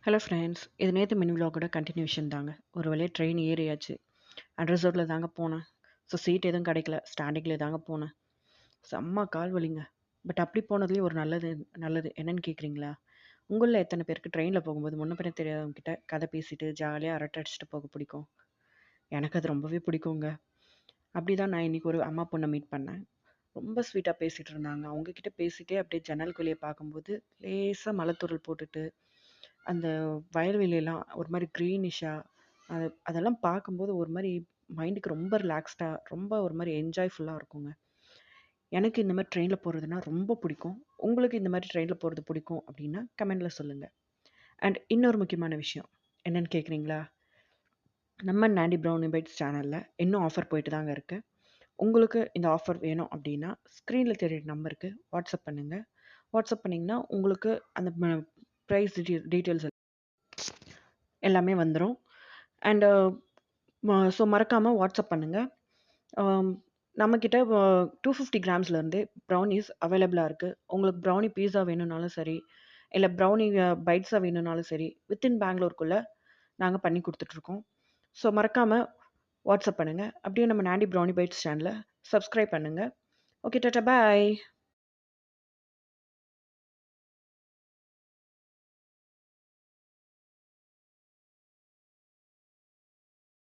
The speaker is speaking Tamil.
Hello friends. இது நேத்து மினி விலாகோட கன்டினியூஷன் தாங்க. ஒரு வழியா ட்ரெயின் ஏறியாச்சு. அன்ரிசர்வ்ட்ல தாங்க போனேன். ஸோ சீட் எதுவும் கிடைக்கல. ஸ்டாண்டிங்ல தாங்க போனேன். செம்ம கால் வலிங்க. பட் அப்படி போனதுலயும் ஒரு நல்லது நல்லது என்னன்னு கேட்குறீங்களா? உங்கள்ல எத்தனை பேருக்கு ட்ரெயின்ல போகும்போது முன்ன பின்ன தெரியாதவங்க கிட்ட கதை பேசிட்டு ஜாலியா அரட்டை அடிச்சுட்டு போக பிடிக்கும்? எனக்கு அது ரொம்பவே பிடிக்குங்க. அப்படிதான் நான் இன்னைக்கு ஒரு அம்மா பொண்ணை மீட் பண்ணேன். ரொம்ப ஸ்வீட்டா பேசிட்டு இருந்தாங்க. அவங்க கிட்ட பேசிட்டே அப்படியே ஜன்னலுக்கு வெளிய பார்க்கும்போது லேசா மலைத்தூறல் போட்டுட்டு அந்த வயல்வெளியெல்லாம் ஒரு மாரி க்ரீனிஷா அதெல்லாம் பார்க்கும்போது ஒரு மாரி மைண்டுக்கு ரொம்ப ரிலாக்ஸ்டா, ரொம்ப ஒரு மாரி என்ஜாய்ஃபுல்லா இருக்குங்க. எனக்கு இந்த மாரி ட்ரெயின்ல போறதுன்னா ரொம்ப பிடிக்கும். உங்களுக்கு இந்த மாரி ட்ரெயின்ல போறது பிடிக்கும் அப்டின்னா, கமெண்ட்ல சொல்லுங்க. அண்ட் இன்னொரு முக்கியமான விஷயம் என்னன்னு கேட்குறீங்களா? நம்ம நாண்டி ப்ரௌனி பைட்ஸ் சேனல்ல இன்னும் ஆஃபர் போயிட்டு தாங்க இருக்கு. உங்களுக்கு இந்த ஆஃபர் வேணும் அப்டின்னா, ஸ்க்ரீன்ல தெரியிற நம்பருக்கு வாட்ஸ்அப் பண்ணுங்க. வாட்ஸ்அப் பண்ணீங்கன்னா, உங்களுக்கு அந்த பிரைஸ் டீட்டெயில்ஸ் எல்லாமே வந்துரும். அண்ட் ஸோ மறக்காம வாட்ஸ்அப் பண்ணுங்க. ஆம், நம்மக்கிட்ட 250 கிராம்ஸ்லேருந்தே ப்ரௌனீஸ் அவைலபிளா இருக்கு. உங்களுக்கு ப்ரௌனி பீஸா வேணும்னாலும் சரி, இல்ல ப்ரௌனி பைட்ஸா வேணும்னாலும் சரி, வித்தின் பெங்களூருக்குள்ள நாங்க பண்ணி குடுத்துட்ருக்கோம். ஸோ மறக்காம வாட்ஸ்அப் பண்ணுங்க. அப்படியே நம்ம நாண்டி ப்ரௌனி பைட்ஸ் சேனல சப்ஸ்கிரைப் பண்ணுங்க. ஓகே டாட்டா பாய்.